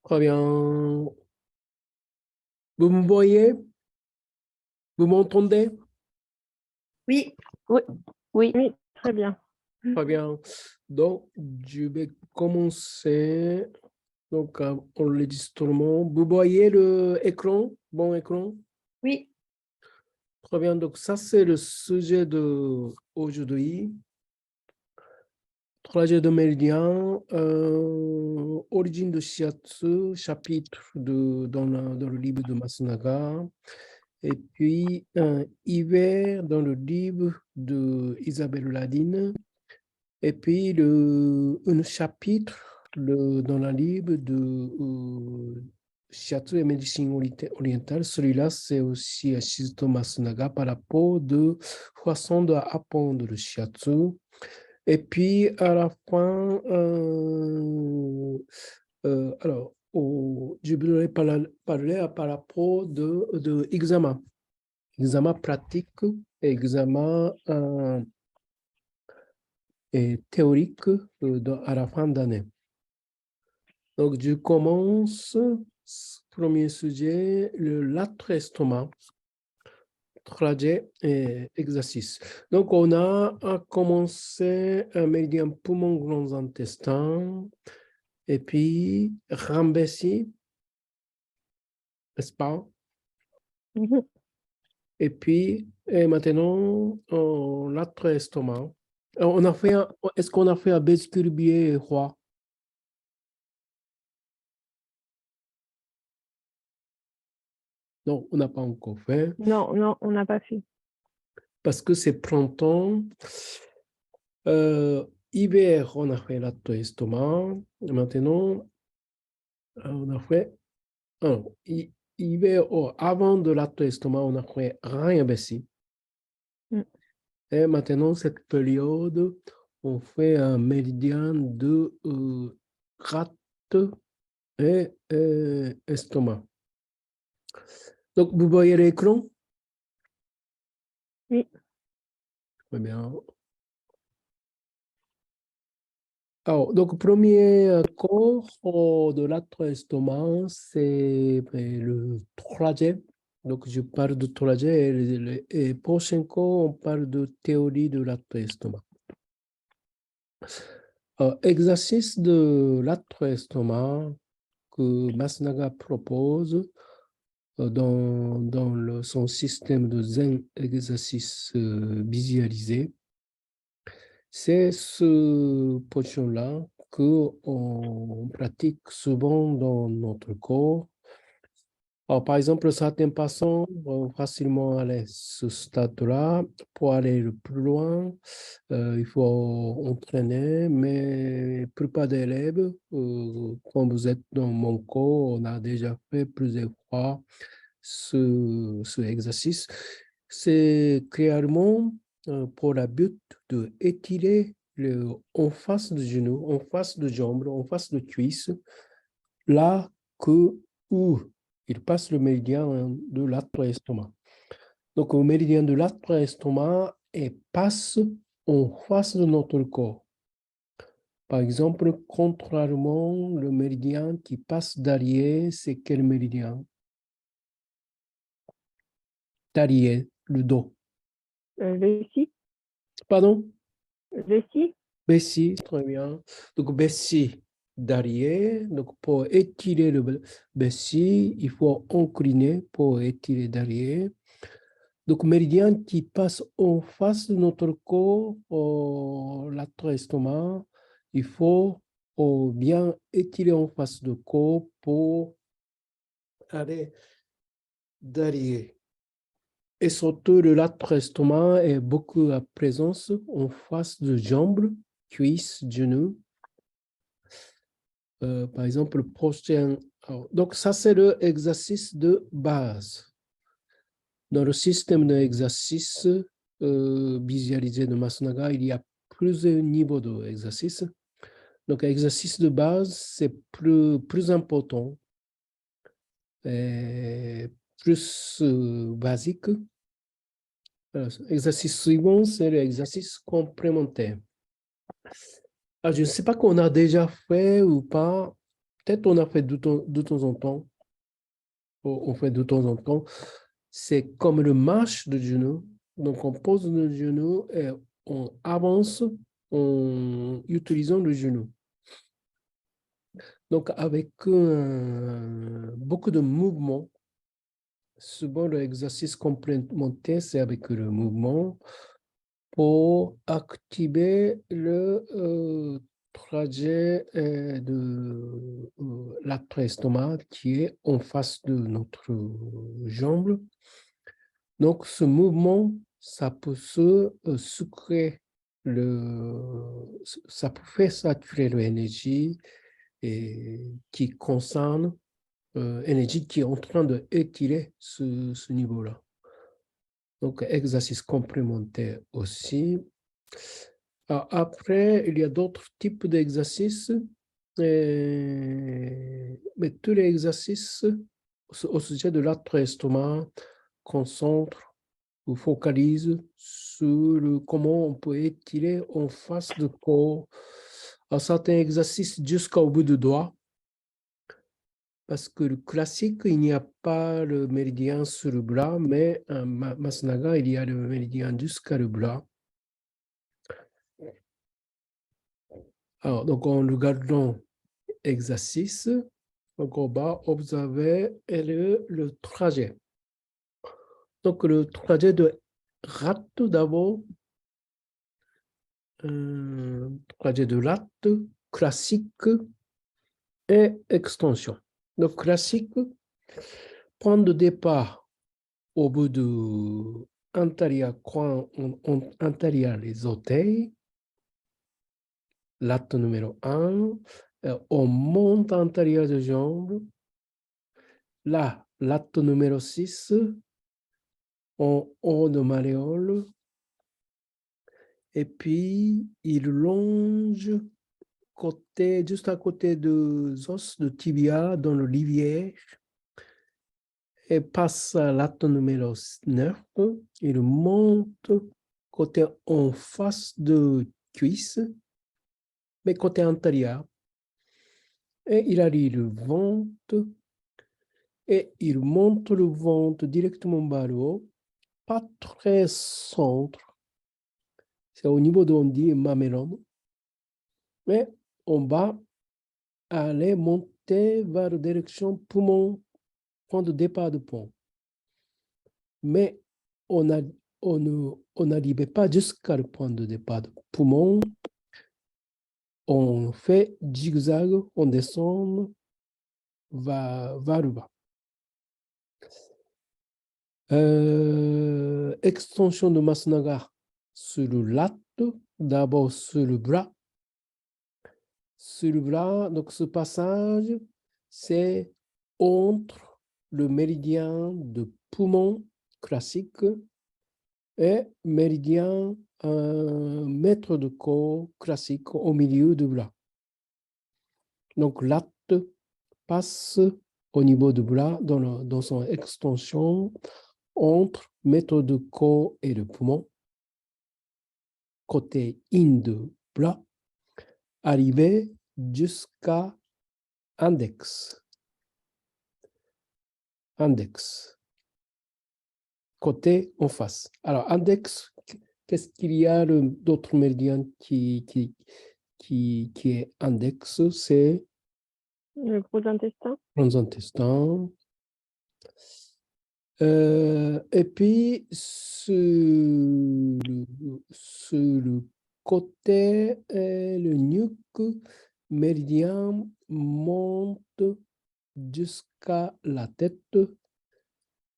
Très bien. Vous me voyez? Vous m'entendez? Oui. Oui, oui. Oui, très bien. Très bien. Donc, je vais commencer. Donc, enregistrement. Vous voyez l'écran? Bon écran? Oui. Très bien. Donc, ça, c'est le sujet d'aujourd'hui. Trajet de méridien, origine de shiatsu, chapitre dans le livre de Masunaga. Et puis, hiver dans le livre de Isabelle Ladine. Et puis, un chapitre dans le livre de Shiatsu et médecine orientale. Celui-là, c'est aussi Shizuto Masunaga par rapport de façon d'apprendre le shiatsu. Et puis, à la fin, alors, je voudrais parler par rapport de examen pratique et examen et théorique à la fin d'année. Donc, je commence, premier sujet, le latre-estomac, trajet et exercice. Donc, on a commencé un méridien poumon, grands intestins, et puis Rambessi, n'est-ce pas? Mhm. Et puis, maintenant, latre-estomac. Est-ce qu'on a fait un Bescubier roi? Non, on n'a pas encore fait. Non, non, on n'a pas fait. Parce que c'est printemps. Hiver, on a fait lato-estomac. Maintenant, on a fait. Alors, hiver, avant de lato-estomac, on a fait rien bessi. Mm. Et maintenant, cette période, on fait un méridien de rate et estomac. Donc, vous voyez l'écran? Oui. Très bien. Alors, donc, premier corps de lato-estomac, c'est le trajet. Donc, je parle de trajet et prochain cours, on parle de théorie de lato-estomac. Exercice de lato-estomac que Masunaga propose dans son système de Zen exercice visualisé. C'est ce portion-là qu'on pratique souvent dans notre corps. Alors, par exemple, certains passants vont facilement aller à ce stade-là. Pour aller le plus loin, il faut entraîner, mais la plupart des élèves, quand vous êtes dans mon cours, on a déjà fait plusieurs fois ce exercice. C'est clairement pour le but d'étirer en face du genou, en face de jambe, en face de cuisse, là où il passe le méridien de lato-estomac. Donc, le méridien de lato-estomac passe en face de notre corps. Par exemple, contrairement, le méridien qui passe derrière, c'est quel méridien? Derrière, le dos. Vessie. Pardon? Vessie. Bessie, très bien. Donc, Bessie derrière. Donc, pour étirer le Bessie, il faut incliner pour étirer derrière. Donc, méridien qui passe en face de notre corps, lato-estomac, il faut bien étirer en face du corps pour aller derrière. Et surtout, le lato-estomac est beaucoup à présence en face de jambes, cuisses, genoux. Par exemple, le prochain. Donc, ça, c'est l'exercice de base. Dans le système d'exercice visualisé de Masunaga, il y a plusieurs niveaux d'exercice. Donc, l'exercice de base, c'est plus important, et plus basique. L'exercice suivant, c'est l'exercice complémentaire. Ah, je ne sais pas qu'on a déjà fait ou pas. Peut-être on a fait de temps en temps. On fait de temps en temps. C'est comme le marche de genou. Donc, on pose le genou et on avance en utilisant le genou. Donc, avec beaucoup de mouvements, souvent l'exercice complémentaire, c'est avec le mouvement pour activer le trajet de l'après-estomac qui est en face de notre jambe. Donc, ce mouvement, ça peut se sucrer ça peut faire saturer l'énergie et qui concerne énergie qui est en train d'étirer ce niveau-là. Donc, exercice complémentaire aussi. Alors, après, il y a d'autres types d'exercices, mais tous les exercices au sujet de l'auto-estomac concentrent ou focalisent sur comment on peut étirer en face de corps un certain exercice jusqu'au bout du doigt. Parce que le classique, il n'y a pas le méridien sur le bras, mais en Masnaga, il y a le méridien jusqu'à le bras. Alors, donc, en regardant l'exercice, donc on va observer le trajet. Donc, le trajet de rate d'abord, trajet de rate, classique et extension. Donc, classique, point de départ au bout de antérieur les orteils, latte numéro 1, on monte antérieur de jambe, là, latte numéro 6, en haut de malléole, et puis il longe juste à côté des os de tibia dans le livière, et passe à latte numéro 9, il monte côté en face de cuisse, mais côté antérieur, et il arrive le ventre, et il monte le ventre directement vers le haut, pas très centre, c'est au niveau d'on dit mamelon, mais on va aller monter vers la direction poumon, point de départ de pont. Mais on n'arrivait pas jusqu'à le point de départ de poumon. On fait zigzag, on descend vers le bas. Extension de Masnaga sur le latte, d'abord sur le bras. Sur le bras, donc ce passage, c'est entre le méridien de poumon classique et méridien mètre de corps classique au milieu du bras. Donc latte passe au niveau du bras dans son extension entre mètre de corps et le poumon, côté in de bras, arrivé jusqu'à index. Index, côté en face. Alors, index, qu'est-ce qu'il y a d'autres méridiens qui est index? C'est Le gros intestin. grands intestins. Et puis, sur le côté, le nuque méridien monte jusqu'à la tête.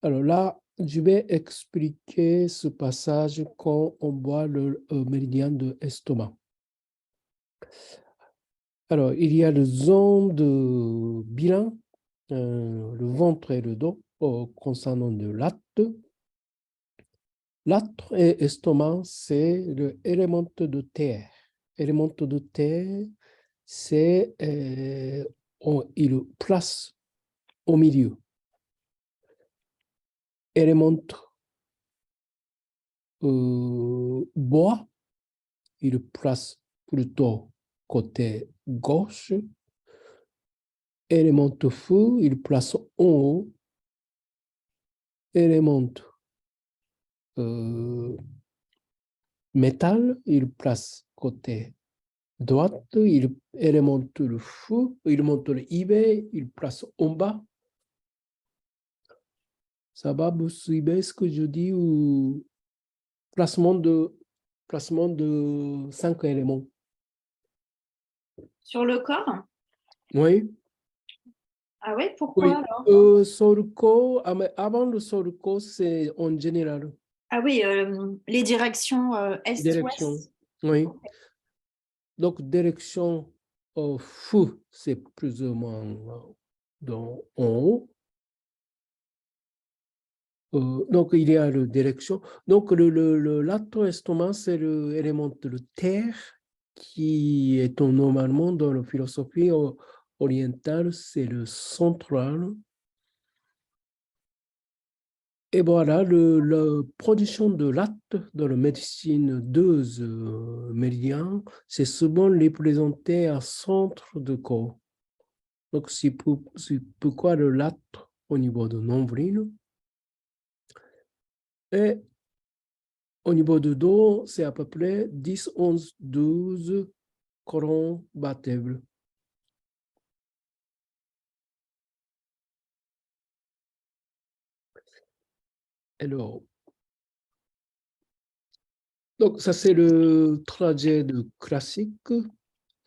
Alors là, je vais expliquer ce passage quand on voit le méridien de l'estomac. Alors, il y a le zone de bilan, le ventre et le dos, concernant le latte. Latte et estomac, c'est l'élément de terre. L'élément de terre, c'est il place au milieu. Élément bois, il place plutôt côté gauche. Élément feu, il place en haut. Élément métal, il place côté droite. Il monte le feu, il monte le IB, il place en bas. Ça va vous suivre ce que je dis ou placement de 5 éléments. Sur le corps? Oui. Ah ouais, pourquoi Oui. alors? Sur le corps, mais avant le sur le corps, c'est en général. Ah oui, les directions Direction. est-ouest. Oui. Donc, direction feu, c'est plus ou moins en haut. Donc, il y a la direction. Donc, l'atome estomac, c'est l'élément de terre qui est normalement dans la philosophie orientale, c'est le central. Et voilà, la production de l'acte dans la médecine de méridien, c'est souvent représenté à centre de corps. Donc, c'est pourquoi le l'acte au niveau de nombril. Et au niveau du dos, c'est à peu près 10, 11, 12 corons battables. Alors, donc ça c'est le trajet classique.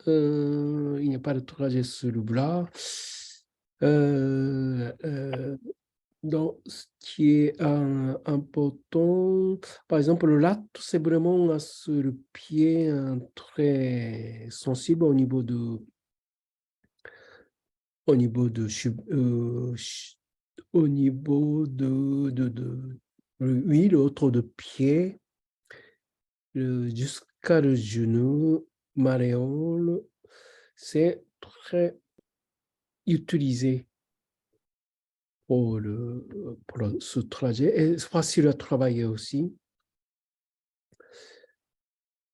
Il n'y a pas de trajet sur le bras. Donc, ce qui est important, par exemple, le latte, c'est vraiment sur le pied très sensible au niveau de, au niveau de oui, l'autre de pied, jusqu'à le genou, malléole, c'est très utilisé pour ce trajet et c'est facile à travailler aussi.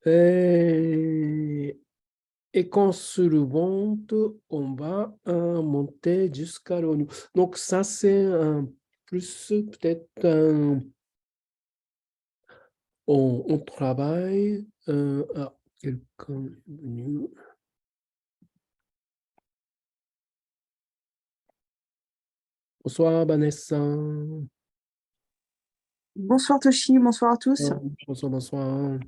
Et quand sur le ventre, on va monter jusqu'à l'eau. Donc, ça, c'est un plus peut-être on travaille. Quelqu'un est venu. Bonsoir, Vanessa. Bonsoir Toshi, bonsoir à tous. Bonsoir, bonsoir.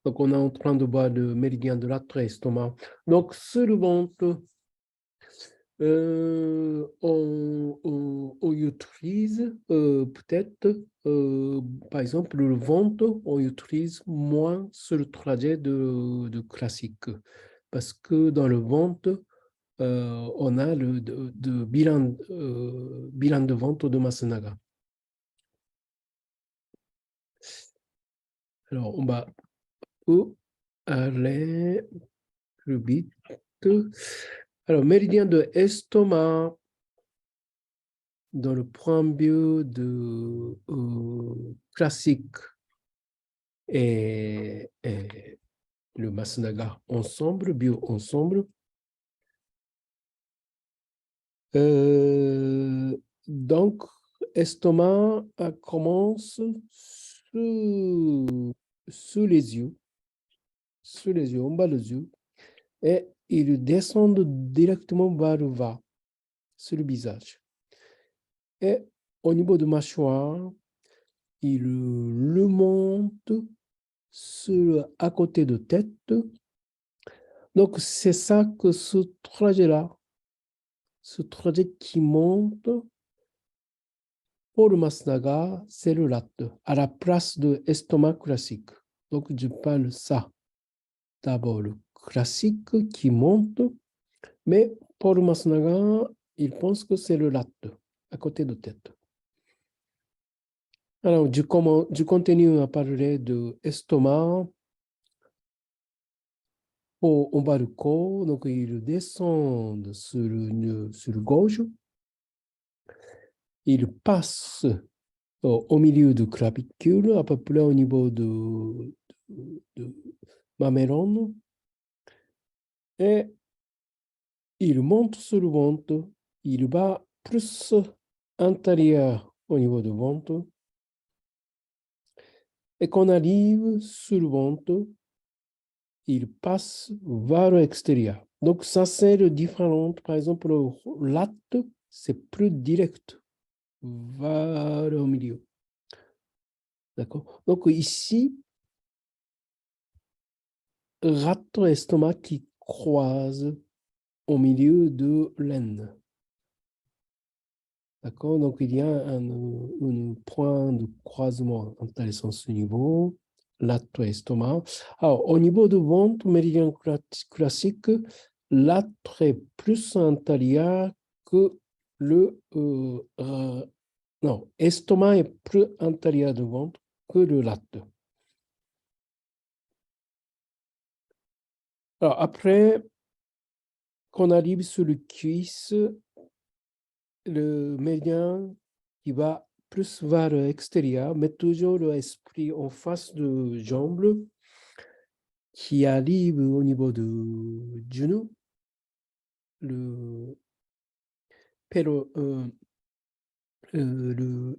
Donc, on est en train de voir le méridien de l'estomac. Donc, sur le ventre, on utilise peut-être, par exemple, le ventre, on utilise moins sur le trajet de classique. Parce que dans le ventre, on a le bilan de ventre de Masunaga. Alors, on va aller plus vite. Alors, méridien de estomac, dans le point de vue de classique et le Masunaga ensemble, bio ensemble. Donc, estomac commence sous les yeux, en bas des yeux, et il descend directement vers le bas, sur le visage. Et au niveau de mâchoire, il le monte à côté de tête. Donc, c'est ça que ce trajet-là, ce trajet qui monte pour le Masunaga, c'est le latte, à la place de estomac classique. Donc, je parle ça. D'abord, le classique qui monte, mais pour le Masunaga, il pense que c'est le latte, à côté de tête. Alors, je continue à parler de estomac en bas du corps. Donc, il descend sur le gauche. Il passe au milieu du clavicule, à peu près au niveau de Mamelon. Et il monte sur le ventre, il va plus antérieur au niveau du ventre. Et qu'on arrive sur le ventre, il passe vers l'extérieur. Donc, ça, c'est le différent. Par exemple, le latte, c'est plus direct vers le milieu. D'accord? Donc, ici, rate estomac qui croise au milieu de l'aine. D'accord? Donc, il y a un point de croisement intéressant à ce niveau, latte estomac. Alors, au niveau du ventre, méridien classique, latte est plus antérieur que le... non, estomac est plus antérieur du ventre que le latte. Alors, après qu'on arrive sur le cuisse, le méridien qui va plus vers l'extérieur, mais toujours l'esprit en face de jambe qui arrive au niveau du genou,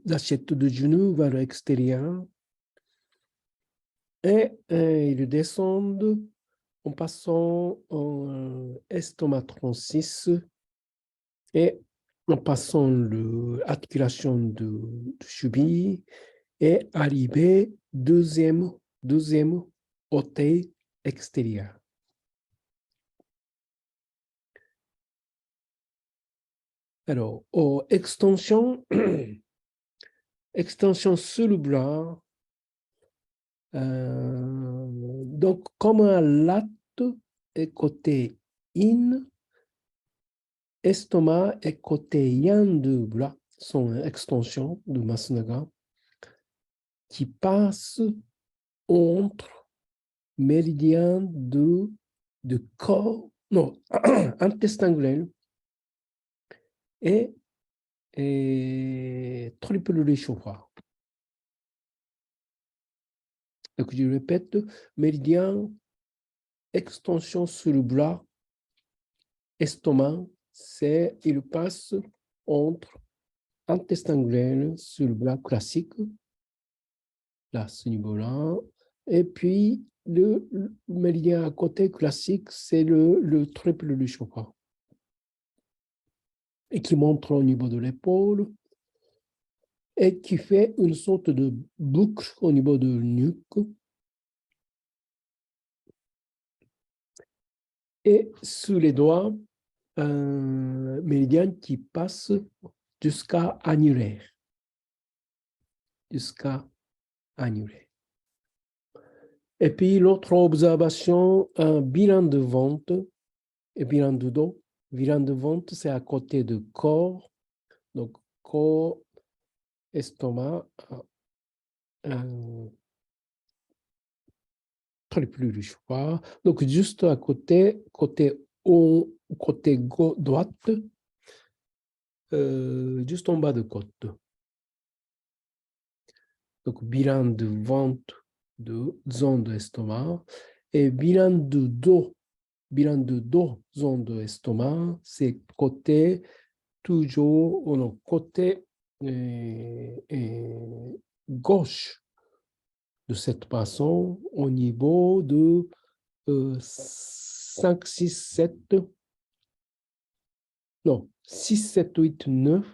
l'assiette de genou vers l'extérieur et ils descendent en passant en estomac 36 et en passant l'articulation du cheville et arriver deuxième orteil extérieur. Alors, extension, extension sur le bras. Donc, comme un latte est côté in, estomac est côté yang du bras, son extension de Masanaga, qui passe entre méridien de corps, non, intestin grêle et triple réchauffement. Donc, je répète, méridien, extension sur le bras, estomac, il passe entre intestin grêle sur le bras classique, là, ce niveau-là, et puis le méridien à côté classique, c'est le triple réchauffement, et qui montre au niveau de l'épaule, et qui fait une sorte de boucle au niveau de la nuque. Et sous les doigts, un méridien qui passe jusqu'à annulaire. Jusqu'à annulaire. Et puis l'autre observation, un bilan de ventre et bilan de dos. Bilan de ventre, c'est à côté du corps. Donc, corps, estomac, très plus riche. Donc, juste à côté, côté droite, juste en bas de côte. Donc, bilan de ventre, de zone de estomac, et bilan de dos, zone de estomac, c'est côté, toujours, non, côté gauche de cette façon, au niveau de 5, 6, 7, non, 6, 7, 8, 9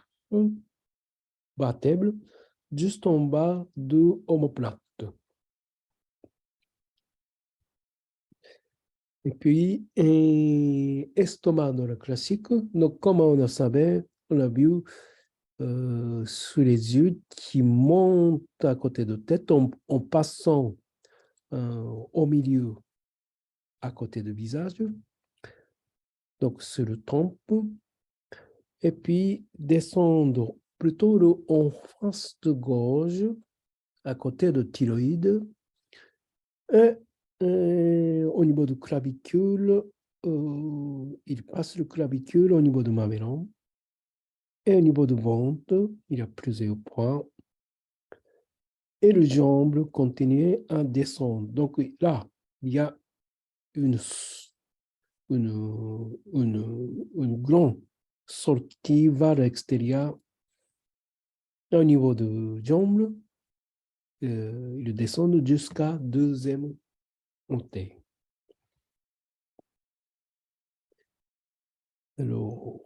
vertèbres, juste en bas de omoplate. Et puis, estomac dans le classique. Donc, comme on a savait, on a vu sous les yeux qui montent à côté de tête en passant au milieu à côté du visage. Donc, c'est le trompe. Et puis, descendre plutôt en face de gorge à côté de thyroïde. Et au niveau du clavicule, il passe le clavicule au niveau du mamelon. Et au niveau du ventre, il y a plusieurs points. Et le jambe continue à descendre. Donc là, il y a une une grande sortie vers l'extérieur au niveau de jambes. Ils descendent jusqu'à deuxième montée. Alors,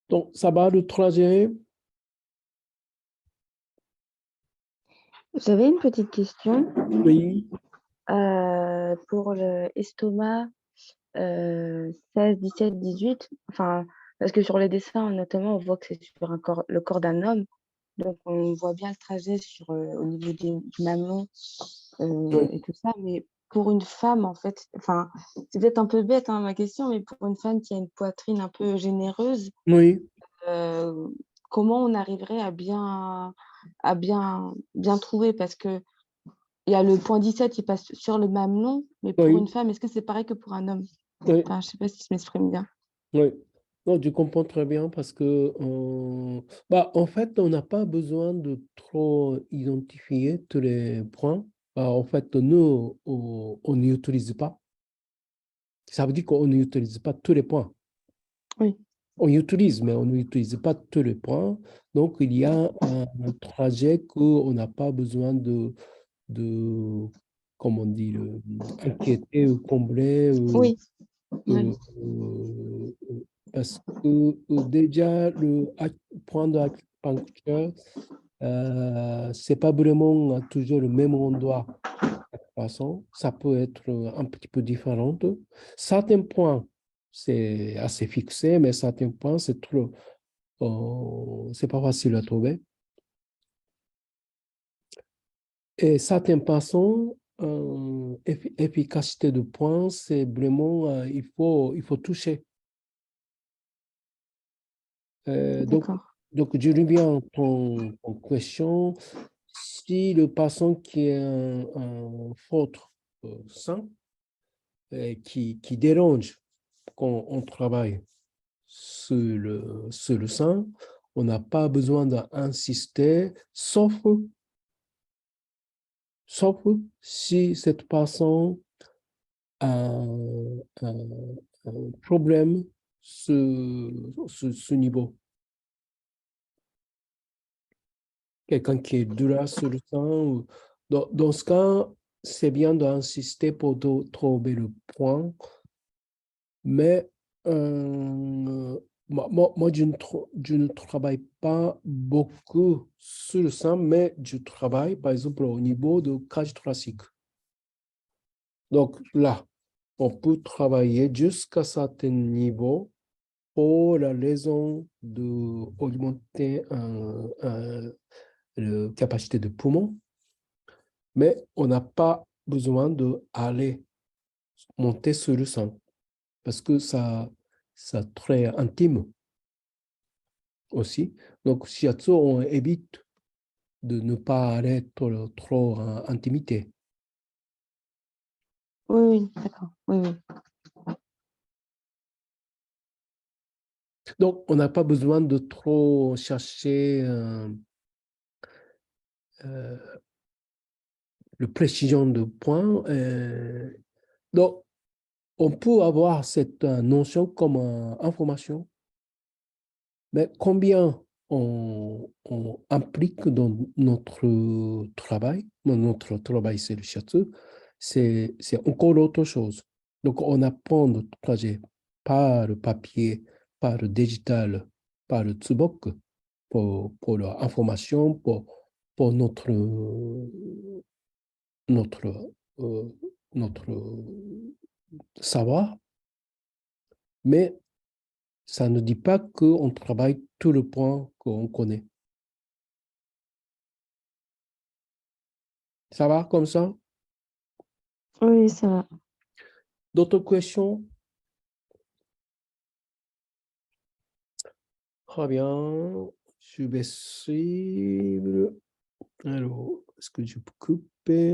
donc, ça va le trajet. J'avais une petite question Oui, pour le estomac 16, 17, 18. Enfin, parce que sur les dessins, notamment, on voit que c'est sur le corps d'un homme. Donc, on voit bien le trajet au niveau du mamelon oui, et tout ça. Mais pour une femme, en fait, enfin, c'est peut-être un peu bête, hein, ma question, mais pour une femme qui a une poitrine un peu généreuse, oui. euh, comment on arriverait à bien trouver? Parce que il y a le point 17 qui passe sur le mamelon, mais pour une Oui, femme, est-ce que c'est pareil que pour un homme? oui, Enfin, je sais pas si je m'exprime bien. oui. Non, tu comprends très bien parce que, bah, en fait, on n'a pas besoin de trop identifier tous les points. Bah, en fait, nous, on n'utilise pas. Ça veut dire qu'on n'utilise pas tous les points. Oui, On utilise, mais on n'utilise pas tous les points. Donc, il y a un trajet qu'on n'a pas besoin de, comment on dit, inquiéter ou combler. oui, oui. Euh, parce que déjà, point d'acupuncture, c'est pas vraiment toujours le même endroit. De toute façon, ça peut être un petit peu différent. Certains points, c'est assez fixé, mais certains points, c'est pas facile à trouver. Et certains passants, efficacité de points, c'est vraiment, il faut toucher. Euh, donc, D'accord. donc, je reviens à ton question. Si le patient qui est un fautre sein qui dérange quand on travaille sur le sein, on n'a pas besoin d'insister, sauf si cette personne a un problème sur ce niveau. Quelqu'un qui est dur sur le sang. Dans ce cas, c'est bien d'insister pour trouver le point, mais moi, je ne travaille pas beaucoup sur le sang, mais je travaille, par exemple, au niveau de cage thoracique. Donc là, on peut travailler jusqu'à certain niveau pour la raison d'augmenter la capacité de poumon, mais on n'a pas besoin d'aller monter sur le sang parce que ça très intime aussi. Donc, shiatsu, on évite de ne pas aller trop en intimité. Oui, oui, d'accord. Oui, oui. Donc, on n'a pas besoin de trop chercher euh, le précision de points. Donc, on peut avoir cette notion comme information, mais combien on implique dans notre travail sur le shiatsu, c'est encore autre chose. Donc, on apprend notre trajet par le papier, par le digital, par le tsubok, pour l'information, pour notre, euh, notre savoir, mais ça ne dit pas qu'on travaille tout le point qu'on connaît. Ça va comme ça? Oui, ça va. D'autres questions? Très bien. Je vais suivre. Alors, est-ce que je peux couper?